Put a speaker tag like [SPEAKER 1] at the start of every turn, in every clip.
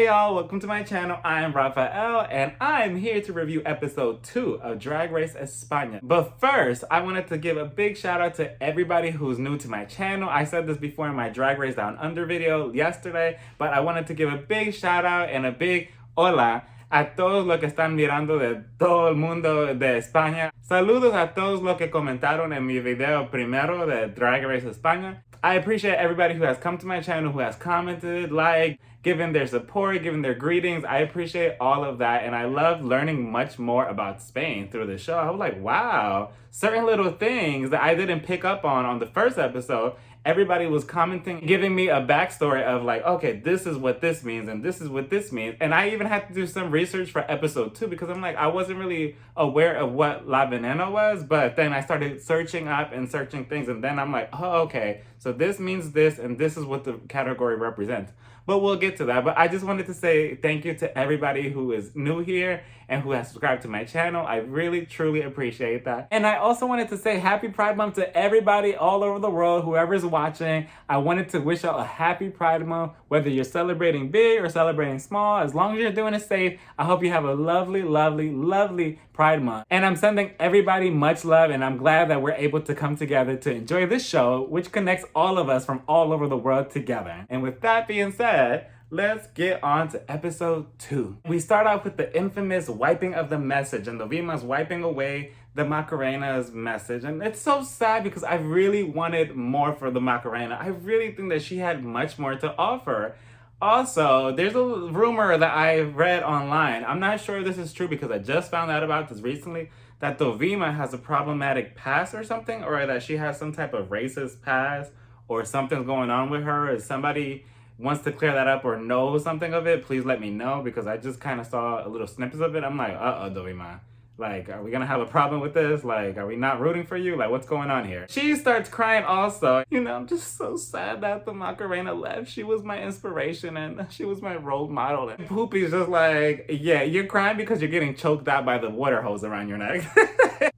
[SPEAKER 1] Hey y'all, welcome to my channel. I'm Rafael and I'm here to review episode 2 of Drag Race España. But first, I wanted to give a big shout out to everybody who's new to my channel. I said this before in my Drag Race Down Under video yesterday, but I wanted to give a big shout out and a big hola a todos los que están mirando de todo el mundo de España. Saludos a todos los que comentaron en mi video primero de Drag Race España. I appreciate everybody who has come to my channel, who has commented, liked, given their support, given their greetings. I appreciate all of that, and I love learning much more about Spain through the show. I was like, wow, certain little things that I didn't pick up on the first episode, everybody was commenting, giving me a backstory of like, okay, this is what this means, and this is what this means. And I even had to do some research for episode 2 because I'm like, I wasn't really aware of what La Veneno was, but then I started searching up and searching things, and then I'm like, oh, okay, so this means this, and this is what the category represents. But we'll get to that. But I just wanted to say thank you to everybody who is new here and who has subscribed to my channel. I really, truly appreciate that. And I also wanted to say happy Pride Month to everybody all over the world, whoever's watching. I wanted to wish y'all a happy Pride Month, whether you're celebrating big or celebrating small. As long as you're doing it safe, I hope you have a lovely, lovely, lovely Pride Month. And I'm sending everybody much love, and I'm glad that we're able to come together to enjoy this show, which connects all of us from all over the world together. And with that being said, let's get on to episode 2. We start off with the infamous wiping of the message, and the Diva's wiping away the Macarena's message. And it's so sad because I really wanted more for the Macarena. I really think that she had much more to offer. Also, there's a rumor that I read online. I'm not sure if this is true because I just found out about this recently, that Dovima has a problematic past or something, or that she has some type of racist past, or something's going on with her. If somebody wants to clear that up or knows something of it, please let me know, because I just kind of saw a little snippets of it. I'm like, uh-oh, Dovima. Like, are we gonna have a problem with this? Like, are we not rooting for you? Like, what's going on here? She starts crying also. You know, I'm just so sad that the Macarena left. She was my inspiration and she was my role model. And Poopy's just like, yeah, you're crying because you're getting choked out by the water hose around your neck.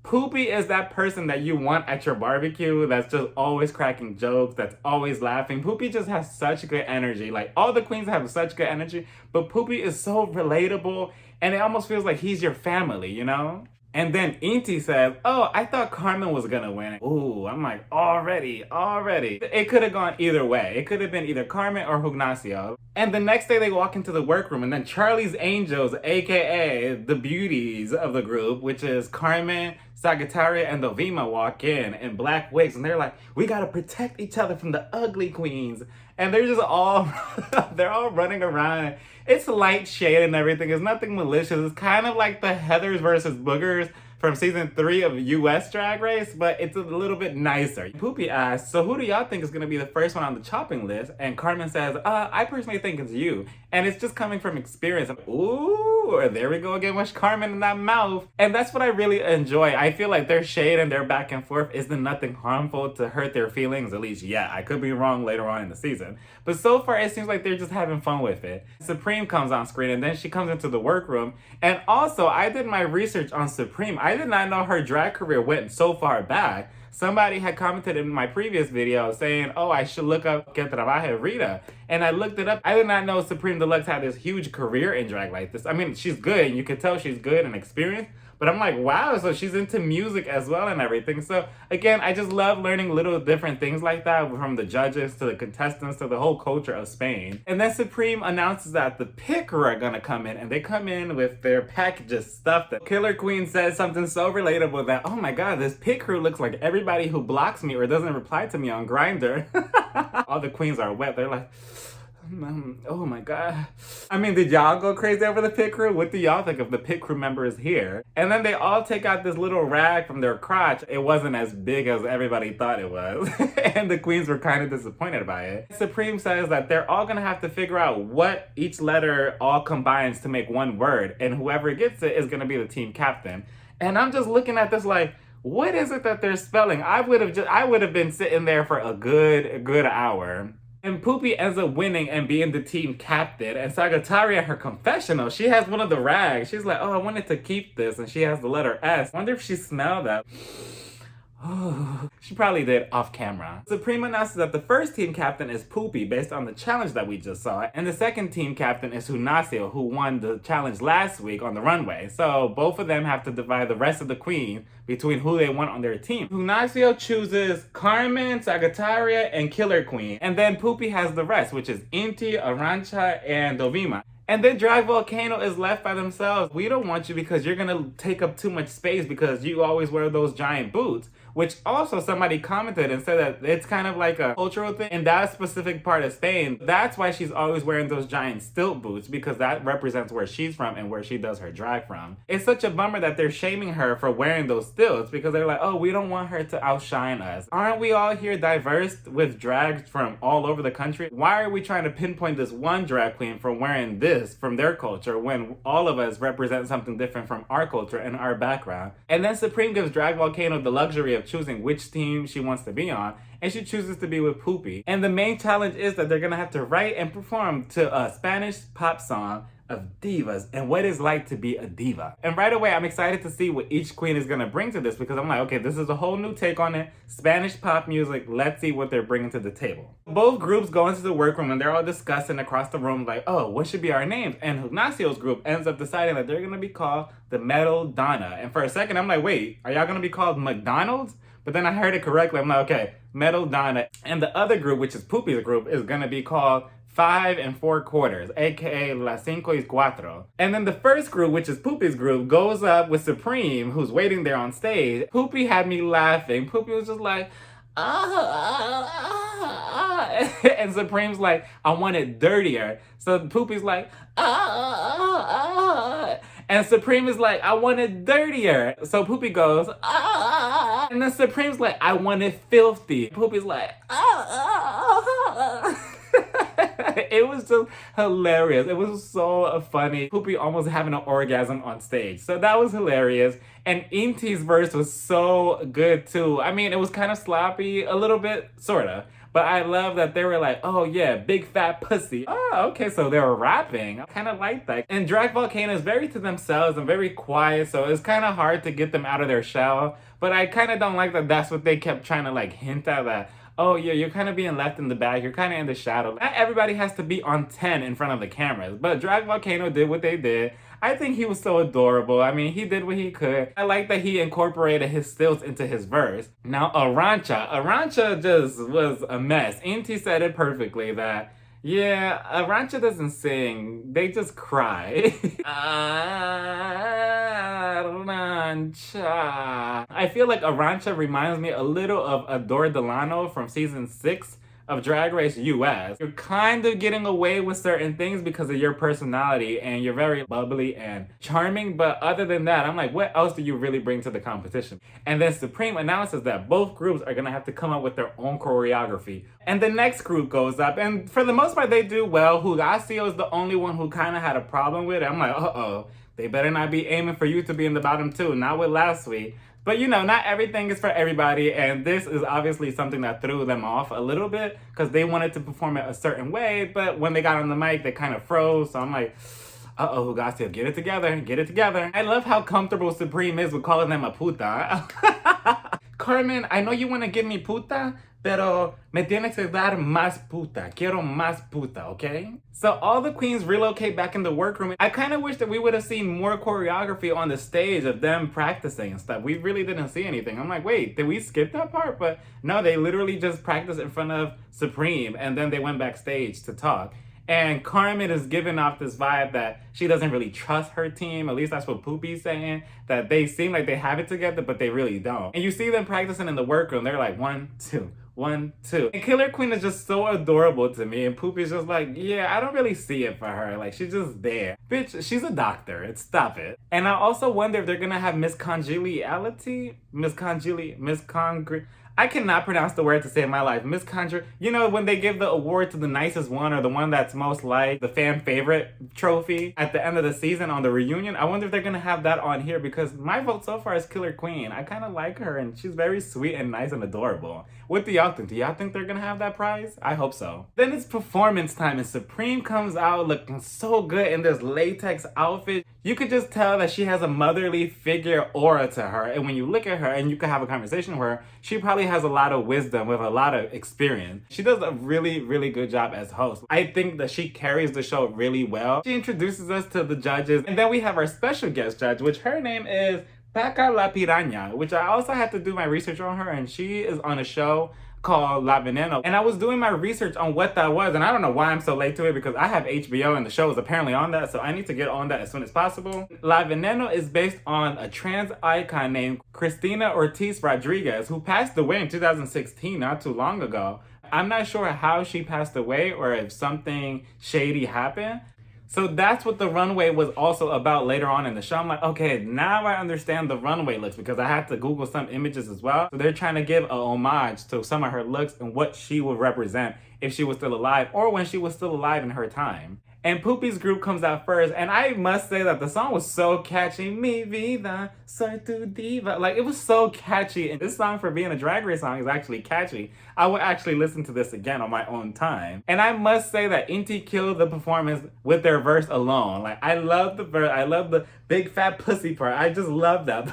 [SPEAKER 1] Poopy is that person that you want at your barbecue that's just always cracking jokes, that's always laughing. Poopy just has such good energy. Like, all the queens have such good energy, but Poopy is so relatable, and it almost feels like he's your family, you know? And then Indy says, oh, I thought Carmen was gonna win. Ooh, I'm like, already. It could have gone either way. It could have been either Carmen or Ignacio. And the next day they walk into the workroom, and then Charlie's Angels, aka the beauties of the group, which is Carmen, Sagittarius, and Dovima, walk in black wigs, and they're like, we gotta protect each other from the ugly queens. And they're just all, they're all running around. It's light shade and everything. It's nothing malicious. It's kind of like the Heathers versus Boogers from season 3 of US Drag Race, but it's a little bit nicer. Poopy asks, so who do y'all think is gonna be the first one on the chopping list? And Carmen says, I personally think it's you. And it's just coming from experience. Ooh, there we go again with Carmen in that mouth. And that's what I really enjoy. I feel like their shade and their back and forth isn't nothing harmful to hurt their feelings, at least yet. I could be wrong later on in the season. But so far, it seems like they're just having fun with it. Supreme comes on screen, and then she comes into the workroom. And also, I did my research on Supreme. I did not know her drag career went so far back. Somebody had commented in my previous video saying, oh, I should look up Que Trabaje Rita. And I looked it up. I did not know Supreme Deluxe had this huge career in drag like this. I mean, she's good, and you could tell she's good and experienced. But I'm like, wow, so she's into music as well and everything. So again, I just love learning little different things like that, from the judges to the contestants to the whole culture of Spain. And then Supreme announces that the Pit Crew are gonna come in, and they come in with their packages stuffed. The Killer Queen says something so relatable that, oh my god, this Pit Crew looks like everybody who blocks me or doesn't reply to me on Grindr. All the queens are wet. They're like, oh my god. I mean, did y'all go crazy over the Pit Crew? What do y'all think of the Pit Crew members here? And then they all take out this little rag from their crotch. It wasn't as big as everybody thought it was. And the queens were kind of disappointed by it. Supreme says that they're all gonna have to figure out what each letter all combines to make one word, and whoever gets it is gonna be the team captain. And I'm just looking at this like, what is it that they're spelling? I would have been sitting there for a good hour. And Poopy ends up winning and being the team captain. And Sagittarius, at her confessional, she has one of the rags. She's like, oh, I wanted to keep this. And she has the letter S. I wonder if she smelled that. She probably did off camera. Supreme announces that the first team captain is Poopy based on the challenge that we just saw, and the second team captain is Ignacio, who won the challenge last week on the runway. So both of them have to divide the rest of the queen between who they want on their team. Ignacio chooses Carmen, Sagittarius, and Killer Queen, and then Poopy has the rest, which is Indy, Arancha, and Dovima. And then Drag Volcano is left by themselves. We don't want you because you're gonna take up too much space because you always wear those giant boots. Which also somebody commented and said that it's kind of like a cultural thing in that specific part of Spain. That's why she's always wearing those giant stilt boots, because that represents where she's from and where she does her drag from. It's such a bummer that they're shaming her for wearing those stilts because they're like, oh, we don't want her to outshine us. Aren't we all here diverse with drags from all over the country? Why are we trying to pinpoint this one drag queen for wearing this from their culture when all of us represent something different from our culture and our background? And then Supreme gives Drag Volcano the luxury of choosing which team she wants to be on, and she chooses to be with Poopy. And the main challenge is that they're gonna have to write and perform to a Spanish pop song of divas and what it's like to be a diva. And right away, I'm excited to see what each queen is gonna bring to this, because I'm like, okay, this is a whole new take on it. Spanish pop music, let's see what they're bringing to the table. Both groups go into the workroom and they're all discussing across the room like, oh, what should be our names? And Ignacio's group ends up deciding that they're gonna be called the Metal Donna. And for a second, I'm like, wait, are y'all gonna be called McDonald's? But then I heard it correctly. I'm like, okay, Metal Donna. And the other group, which is Poopy's group, is gonna be called 5 4/4, aka La Cinco y Cuatro. And then the first group, which is Poopy's group, goes up with Supreme, who's waiting there on stage. Poopy had me laughing. Poopy was just like, and Supreme's like, I want it dirtier. So Poopy's like, and Supreme is like, I want it dirtier. So Poopy goes, and then Supreme's like, I want it filthy. Poopy's like, It was just hilarious. It was so funny. Poopy almost having an orgasm on stage. So that was hilarious. And Inty's verse was so good too. I mean, it was kind of sloppy, a little bit, sorta. But I love that they were like, oh yeah, big fat pussy. Oh, okay, so they were rapping. I kind of like that. And Drag Volcano is very to themselves and very quiet, so it's kind of hard to get them out of their shell. But I kind of don't like that that's what they kept trying to like hint at, that, oh yeah, you're kind of being left in the back, you're kind of in the shadow. Not everybody has to be on 10 in front of the cameras, but Drag Volcano did what they did. I think he was so adorable. I mean, he did what he could. I like that he incorporated his stilts into his verse. Now, Arancha just was a mess. Inty said it perfectly that, yeah, Arancha doesn't sing, they just cry. Arancha. I feel like Arancha reminds me a little of Adore Delano from season 6 of Drag Race US. You're kind of getting away with certain things because of your personality and you're very bubbly and charming, but other than that, I'm like, what else do you really bring to the competition? And then Supreme announces that both groups are gonna have to come up with their own choreography. And the next group goes up, and for the most part, they do well. Ignacio is the only one who kind of had a problem with it. I'm like, uh-oh, they better not be aiming for you to be in the bottom too, not with last week. But you know, not everything is for everybody, and this is obviously something that threw them off a little bit because they wanted to perform it a certain way, but when they got on the mic, they kind of froze. So I'm like, uh-oh, Ignacio, get it together, get it together. I love how comfortable Supreme is with calling them a puta. Carmen, I know you want to give me puta, pero me tienes que dar más puta. Quiero más puta, okay? So all the queens relocate back in the workroom. I kind of wish that we would have seen more choreography on the stage of them practicing and stuff. We really didn't see anything. I'm like, wait, did we skip that part? But no, they literally just practiced in front of Supreme and then they went backstage to talk. And Carmen is giving off this vibe that she doesn't really trust her team. At least that's what Poopy's saying. That they seem like they have it together, but they really don't. And you see them practicing in the workroom. They're like, 1, 2, 1, 2. And Killer Queen is just so adorable to me. And Poopy's just like, yeah, I don't really see it for her. Like, she's just there. Bitch, she's a doctor. Stop it. And I also wonder if they're gonna have miscongeniality? I cannot pronounce the word to say in my life. You know, when they give the award to the nicest one or the one that's most like the fan favorite trophy at the end of the season on the reunion, I wonder if they're gonna have that on here because my vote so far is Killer Queen. I kind of like her and she's very sweet and nice and adorable. What do y'all think? Do y'all think they're gonna have that prize? I hope so. Then it's performance time and Supreme comes out looking so good in this latex outfit. You could just tell that she has a motherly figure aura to her. And when you look at her and you can have a conversation with her, she probably has a lot of wisdom with a lot of experience. She does a really, really good job as host. I think that she carries the show really well. She introduces us to the judges. And then we have our special guest judge, which her name is Pekka Lapidanya, which I also had to do my research on her. And she is on a show called Veneno. And I was doing my research on what that was, and I don't know why I'm so late to it because I have HBO and the show is apparently on that, so I need to get on that as soon as possible. Veneno is based on a trans icon named Cristina Ortiz Rodriguez, who passed away in 2016, not too long ago. I'm not sure how she passed away or if something shady happened. So that's what the runway was also about later on in the show. I'm like, okay, now I understand the runway looks because I had to Google some images as well. So they're trying to give a homage to some of her looks and what she would represent if she was still alive or when she was still alive in her time. And Poopy's group comes out first, and I must say that the song was so catchy. Mi vida, soy tu diva. Like, it was so catchy, and this song for being a Drag Race song is actually catchy. I would actually listen to this again on my own time. And I must say that Indy killed the performance with their verse alone. Like, I love the verse, I love the big fat pussy part. I just love that.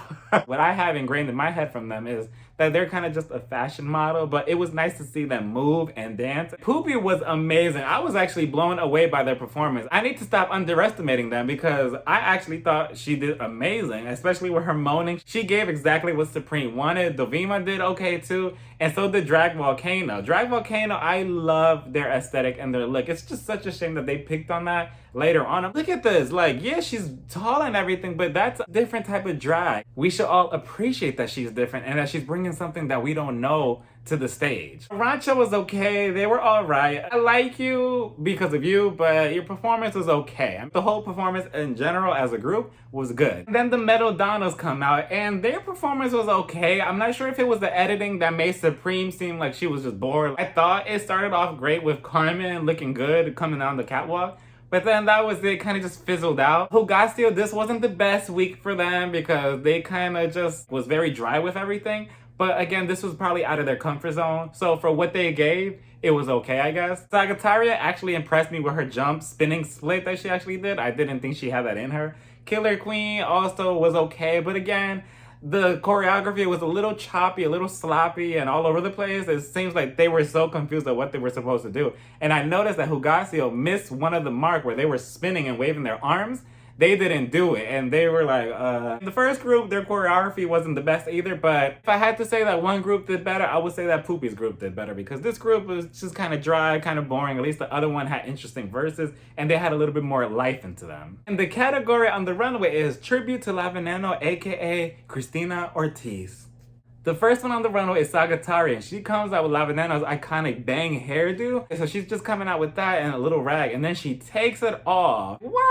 [SPEAKER 1] What I have ingrained in my head from them is that they're kind of just a fashion model, but it was nice to see them move and dance. Poopy was amazing. I was actually blown away by their performance. I need to stop underestimating them because I actually thought she did amazing, especially with her moaning. She gave exactly what Supreme wanted. Dovima did okay too, and so did Drag Volcano. Drag Volcano, I love their aesthetic and their look. It's just such a shame that they picked on that later on. Look at this, like, yeah, she's tall and everything, but that's a different type of drag. We should all appreciate that she's different and that she's bringing something that we don't know to the stage. Rancho was okay, they were all right. I like you because of you, but your performance was okay. The whole performance in general as a group was good. And then the Metal Donnas come out and their performance was okay. I'm not sure if it was the editing that made Supreme seem like she was just bored. I thought it started off great with Carmen looking good coming down the catwalk, but then that was it, kind of just fizzled out. Hugasio, this wasn't the best week for them because they kind of just was very dry with everything. But again, this was probably out of their comfort zone. So for what they gave, it was okay, I guess. Sagittarius actually impressed me with her jump spinning split that she actually did. I didn't think she had that in her. Killer Queen also was okay, but again, the choreography was a little choppy, a little sloppy, and all over the place. It seems like they were so confused at what they were supposed to do. And I noticed that Hugasio missed one of the mark where they were spinning and waving their arms. They didn't do it, and they were like, The first group, their choreography wasn't the best either, but if I had to say that one group did better, I would say that Poopy's group did better, because this group was just kind of dry, kind of boring. At least the other one had interesting verses, and they had a little bit more life into them. And the category on the runway is Tribute to Veneno, aka Cristina Ortiz. The first one on the runway is Sagittarius. She comes out with Veneno's iconic bang hairdo. So she's just coming out with that and a little rag, and then she takes it off. What?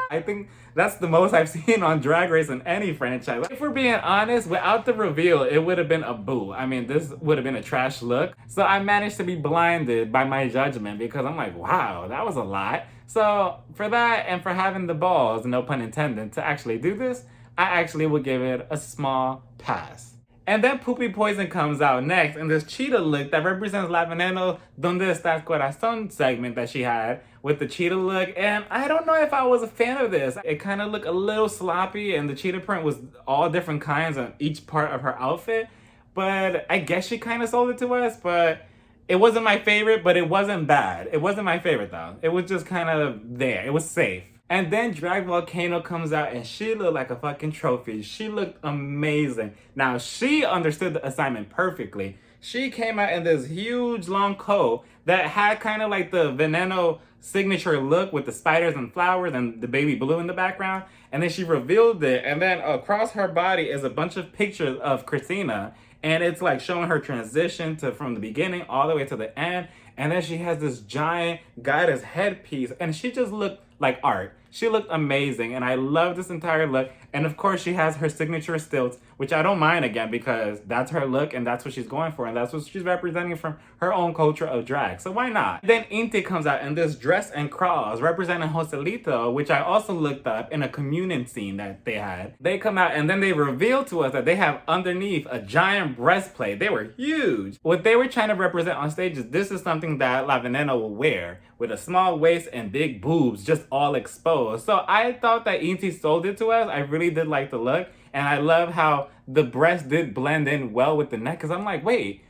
[SPEAKER 1] I think that's the most I've seen on Drag Race in any franchise. If we're being honest, without the reveal, it would have been a boo. I mean, this would have been a trash look. So I managed to be blinded by my judgment because I'm like, wow, that was a lot. So for that and for having the balls, no pun intended, to actually do this, I actually would give it a small pass. And then Poopy Poison comes out next in this cheetah look that represents Veneno Donde Estás Corazón segment that she had with the cheetah look. And I don't know if I was a fan of this. It kind of looked a little sloppy and the cheetah print was all different kinds on each part of her outfit. But I guess she kind of sold it to us, but it wasn't my favorite, but it wasn't bad. It wasn't my favorite though. It was just kind of there. It was safe. And then Drag Volcano comes out and she looked like a fucking trophy. She looked amazing. Now, she understood the assignment perfectly. She came out in this huge long coat that had kind of like the Veneno signature look with the spiders and flowers and the baby blue in the background. And then she revealed it. And then across her body is a bunch of pictures of Cristina. And it's like showing her transition to from the beginning all the way to the end. And then she has this giant goddess headpiece. And she just looked like art. She looked amazing, and I love this entire look. And of course, she has her signature stilts, which I don't mind again because that's her look and that's what she's going for, and that's what she's representing from her own culture of drag. So why not? Then Indy comes out in this dress and crawls representing Joselito, which I also looked up in a communion scene that they had. They come out and then they reveal to us that they have underneath a giant breastplate. They were huge. What they were trying to represent on stage is this is something that Veneno will wear with a small waist and big boobs just all exposed. clothes. So I thought that Indy sold it to us. I really did like the look. And I love how the breast did blend in well with the neck. Because I'm like, wait,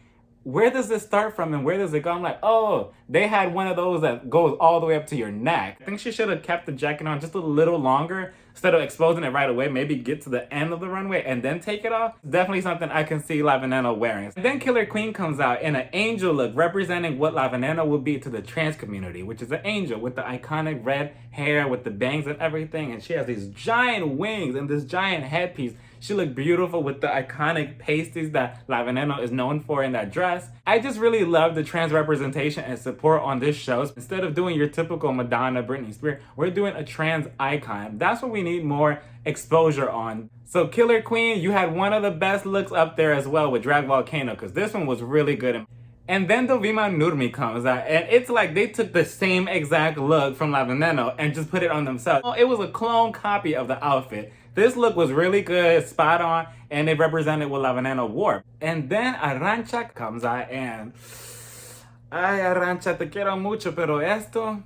[SPEAKER 1] where does this start from and where does it go? I'm like, oh, they had one of those that goes all the way up to your neck. I think she should have kept the jacket on just a little longer instead of exposing it right away. Maybe get to the end of the runway and then take it off. Definitely something I can see La Veneno wearing. And then Killer Queen comes out in an angel look representing what La Veneno would be to the trans community, which is an angel with the iconic red hair with the bangs and everything. And she has these giant wings and this giant headpiece. She looked beautiful with the iconic pasties that La Veneno is known for in that dress. I just really love the trans representation and support on this show. Instead of doing your typical Madonna, Britney Spears, we're doing a trans icon. That's what we need more exposure on. So Killer Queen, you had one of the best looks up there as well with Drag Volcano, because this one was really good. And then Dovima Nurmi comes out, and it's like they took the same exact look from La Veneno and just put it on themselves. It was a clone copy of the outfit. This look was really good, spot on, and it represented what La Veneno wore. And then Arantxa comes out and... Ay, Arantxa, te quiero mucho, pero esto...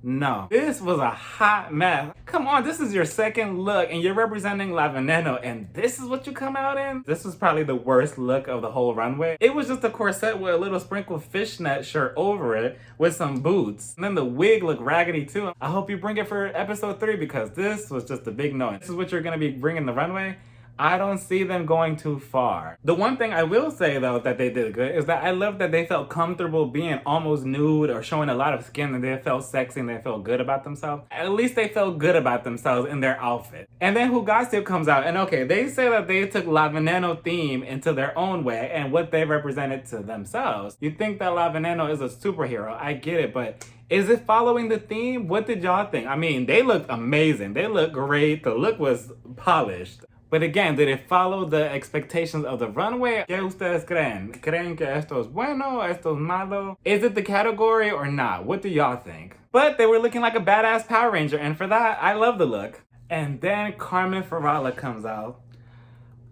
[SPEAKER 1] No. This was a hot mess. Come on, this is your second look and you're representing La Veneno and this is what you come out in? This was probably the worst look of the whole runway. It was just a corset with a little sprinkled fishnet shirt over it with some boots. And then the wig looked raggedy too. I hope you bring it for episode 3 because this was just a big no. This is what you're gonna be bringing the runway. I don't see them going too far. The one thing I will say though that they did good is that I love that they felt comfortable being almost nude or showing a lot of skin and they felt sexy and they felt good about themselves. At least they felt good about themselves in their outfit. And then Who Gossip comes out and okay, they say that they took La Veneno theme into their own way and what they represented to themselves. You think that La Veneno is a superhero, I get it, but is it following the theme? What did y'all think? I mean, they looked amazing. They looked great. The look was polished. But again, did it follow the expectations of the runway? ¿Qué ustedes creen? ¿Creen que esto es bueno? ¿Esto es malo? Is it the category or not? What do y'all think? But they were looking like a badass Power Ranger, and for that, I love the look. And then Carmen Ferala comes out.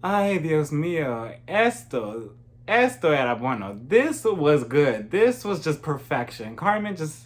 [SPEAKER 1] Ay, Dios mío. Esto era bueno. This was good. This was just perfection. Carmen just...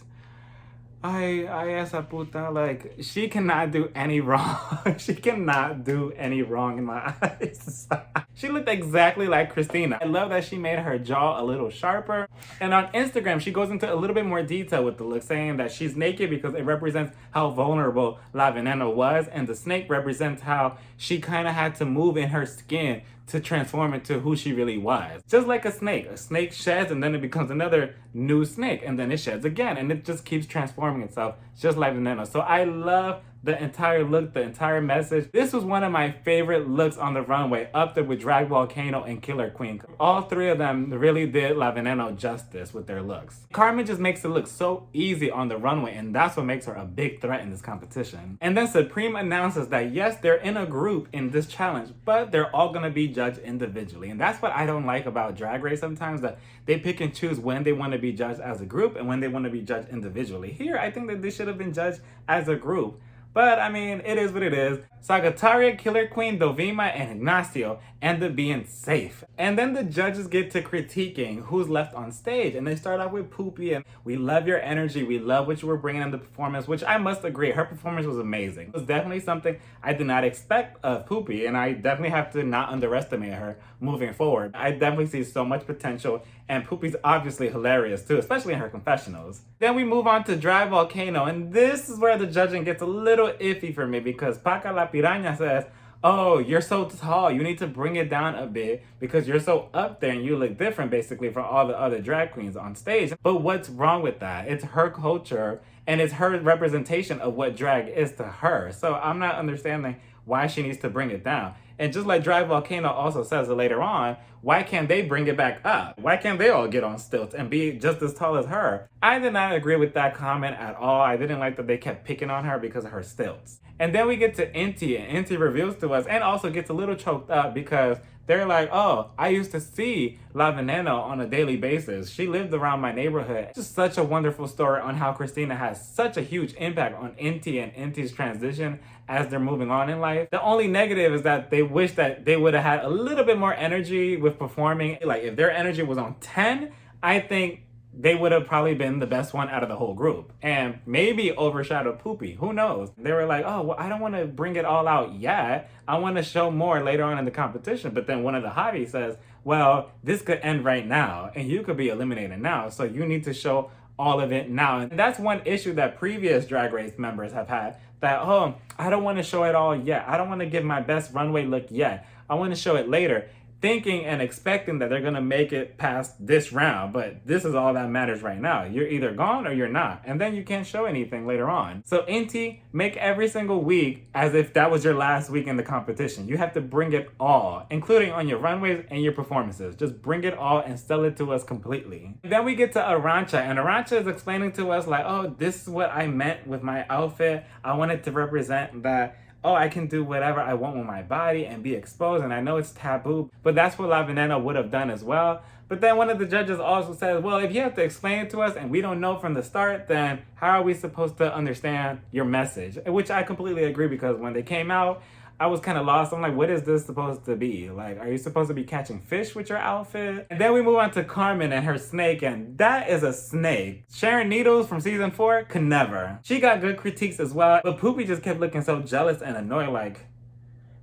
[SPEAKER 1] Ay, esa puta, like, she cannot do any wrong. She cannot do any wrong in my eyes. She looked exactly like Christina. I love that she made her jaw a little sharper. And on Instagram, she goes into a little bit more detail with the look, saying that she's naked because it represents how vulnerable La Veneno was, and the snake represents how she kind of had to move in her skin to transform into who she really was. Just like a snake sheds and then it becomes another new snake and then it sheds again and it just keeps transforming itself just like Veneno. So I love the entire look, the entire message. This was one of my favorite looks on the runway, up there with Drag Volcano and Killer Queen. All three of them really did La Veneno justice with their looks. Carmen just makes it look so easy on the runway, and that's what makes her a big threat in this competition. And then Supreme announces that yes, they're in a group in this challenge, but they're all gonna be judged individually. And that's what I don't like about Drag Race sometimes, that they pick and choose when they want to be judged as a group and when they want to be judged individually. Here, I think that they should have been judged as a group. But I mean, it is what it is. Sagittarius, Killer Queen, Dovima, and Ignacio end up being safe. And then the judges get to critiquing who's left on stage. And they start off with Poopy, and we love your energy. We love what you were bringing in the performance, which I must agree, her performance was amazing. It was definitely something I did not expect of Poopy, and I definitely have to not underestimate her moving forward. I definitely see so much potential, and Poopy's obviously hilarious too, especially in her confessionals. Then we move on to Drag Volcano, and this is where the judging gets a little iffy for me because Pekka Lapidanya says, oh, you're so tall, you need to bring it down a bit because you're so up there and you look different basically from all the other drag queens on stage. But what's wrong with that? It's her culture and it's her representation of what drag is to her. So I'm not understanding why she needs to bring it down. And just like Drag Volcano also says it later on, why can't they bring it back up? Why can't they all get on stilts and be just as tall as her? I did not agree with that comment at all. I didn't like that they kept picking on her because of her stilts. And then we get to Indy, and Indy reveals to us and also gets a little choked up because they're like, oh, I used to see La Veneno on a daily basis. She lived around my neighborhood. It's just such a wonderful story on how Christina has such a huge impact on Indy and Indy's transition as they're moving on in life. The only negative is that they wish that they would have had a little bit more energy with performing. Like if their energy was on 10, I think they would have probably been the best one out of the whole group and maybe overshadowed Poopy. Who knows? They were like, oh, well, I don't want to bring it all out yet. I want to show more later on in the competition. But then one of the hotties says, well, this could end right now and you could be eliminated now. So you need to show all of it now. And that's one issue that previous Drag Race members have had, that, oh, I don't want to show it all yet. I don't want to give my best runway look yet. I want to show it later, thinking and expecting that they're gonna make it past this round, but this is all that matters right now. You're either gone or you're not, and then you can't show anything later on. So Indy, make every single week as if that was your last week in the competition. You have to bring it all, including on your runways and your performances. Just bring it all and sell it to us completely. Then we get to Arantxa, and Arantxa is explaining to us like, oh, this is what I meant with my outfit. I wanted to represent that, oh, I can do whatever I want with my body and be exposed, and I know it's taboo, but that's what La Veneno would have done as well. But then one of the judges also says, well, if you have to explain it to us and we don't know from the start, then how are we supposed to understand your message? Which I completely agree, because when they came out, I was kind of lost. I'm like, what is this supposed to be? Like, are you supposed to be catching fish with your outfit? And then we move on to Carmen and her snake, and that is a snake. Sharon Needles from season 4 could never. She got good critiques as well, but Poopy just kept looking so jealous and annoyed, like,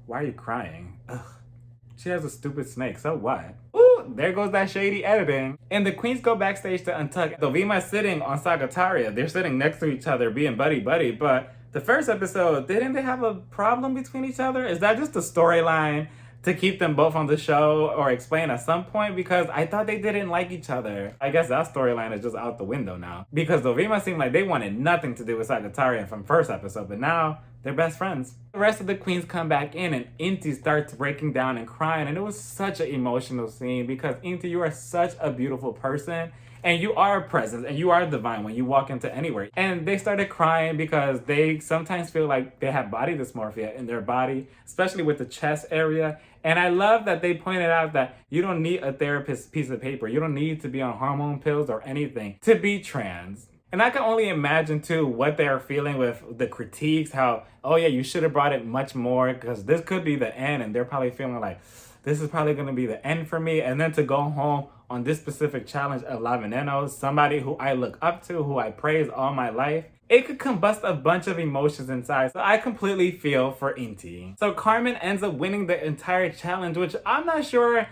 [SPEAKER 1] why are you crying? Ugh. She has a stupid snake, so what? Ooh, there goes that shady editing. And the queens go backstage to untuck. Dovima sitting on Sagittarius. They're sitting next to each other, being buddy-buddy, but the first episode, didn't they have a problem between each other? Is that just a storyline to keep them both on the show or explain at some point? Because I thought they didn't like each other. I guess that storyline is just out the window now. Because Dovima seemed like they wanted nothing to do with Sagittarius from first episode, but now they're best friends. The rest of the queens come back in and Indy starts breaking down and crying, and it was such an emotional scene because Indy, you are such a beautiful person. And you are a presence and you are divine when you walk into anywhere. And they started crying because they sometimes feel like they have body dysmorphia in their body, especially with the chest area. And I love that they pointed out that you don't need a therapist piece of paper. You don't need to be on hormone pills or anything to be trans. And I can only imagine too what they are feeling with the critiques, how, oh yeah, you should have brought it much more because this could be the end. And they're probably feeling like, this is probably gonna be the end for me. And then to go home on this specific challenge of La Veneno, somebody who I look up to, who I praise all my life, it could combust a bunch of emotions inside. So I completely feel for Indy. So Carmen ends up winning the entire challenge, which I'm not sure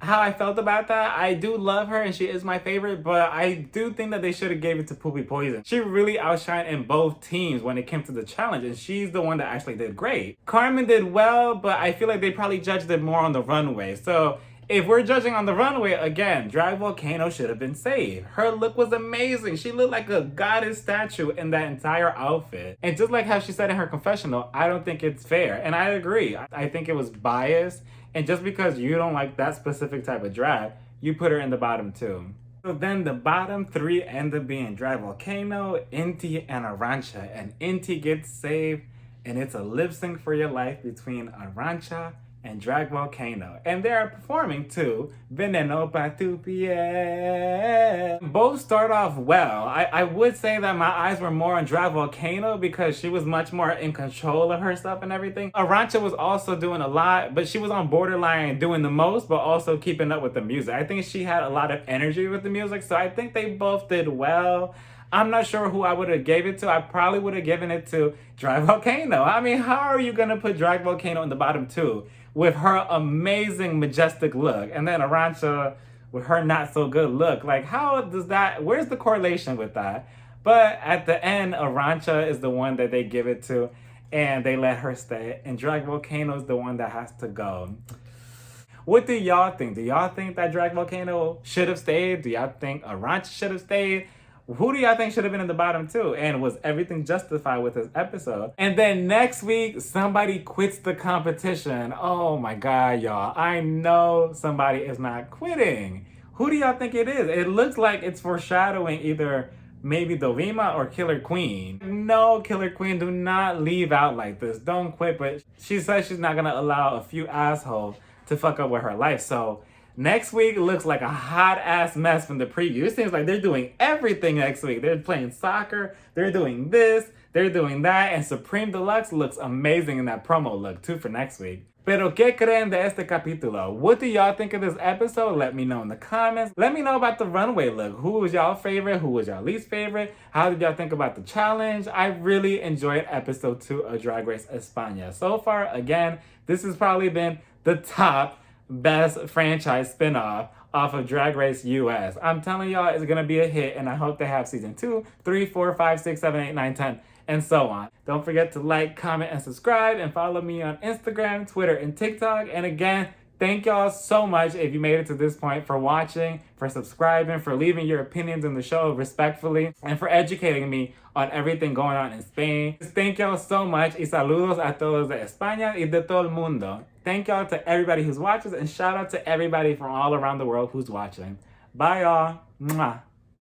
[SPEAKER 1] how I felt about that. I do love her and she is my favorite, but I do think that they should have gave it to Poopy Poison. She really outshined in both teams when it came to the challenge, and she's the one that actually did great. Carmen did well, but I feel like they probably judged it more on the runway. So if we're judging on the runway, again, Drag Volcano should have been saved. Her look was amazing. She looked like a goddess statue in that entire outfit. And just like how she said in her confessional, I don't think it's fair. And I agree. I think it was biased. And just because you don't like that specific type of drag, you put her in the bottom 2. So then the bottom 3 end up being Drag Volcano, Indy, and Arantxa. And Indy gets saved, and it's a lip sync for your life between Arantxa and Drag Volcano. And they are performing to Veneno pa tu piel. Both start off well. I would say that my eyes were more on Drag Volcano because she was much more in control of her stuff and everything. Arantxa was also doing a lot, but she was on borderline doing the most, but also keeping up with the music. I think she had a lot of energy with the music, so I think they both did well. I'm not sure who I would have gave it to. I probably would have given it to Drag Volcano. I mean, how are you gonna put Drag Volcano in the bottom 2 with her amazing, majestic look, and then Arantxa with her not so good look? Like, how does that, where's the correlation with that? But at the end, Arantxa is the one that they give it to, and they let her stay, and Drag Volcano is the one that has to go. What do y'all think? Do y'all think that Drag Volcano should have stayed? Do y'all think Arantxa should have stayed? Who do y'all think should have been in the bottom 2? And was everything justified with this episode? And then next week, somebody quits the competition. Oh my God, y'all. I know somebody is not quitting. Who do y'all think it is? It looks like it's foreshadowing either maybe Dovima or Killer Queen. No, Killer Queen, do not leave out like this. Don't quit, but she says she's not gonna allow a few assholes to fuck up with her life. So next week looks like a hot ass mess from the preview. It seems like they're doing everything next week. They're playing soccer, they're doing this, they're doing that, and Supreme Deluxe looks amazing in that promo look too for next week. Pero ¿qué creen de este capítulo? What do y'all think of this episode? Let me know in the comments. Let me know about the runway look. Who was y'all favorite? Who was y'all least favorite? How did y'all think about the challenge? I really enjoyed episode 2 of Drag Race España. So far, again, this has probably been the top best franchise spinoff off of Drag Race US. I'm telling y'all, it's gonna be a hit, and I hope they have season 2, 3, 4, 5, 6, 7, 8, 9, 10, and so on. Don't forget to like, comment, and subscribe, and follow me on Instagram, Twitter, and TikTok. And again, thank y'all so much if you made it to this point, for watching, for subscribing, for leaving your opinions in the show respectfully, and for educating me on everything going on in Spain. Thank y'all so much, y saludos a todos de España y de todo el mundo. Thank y'all to everybody who's watching, and shout out to everybody from all around the world who's watching. Bye y'all. Mwah.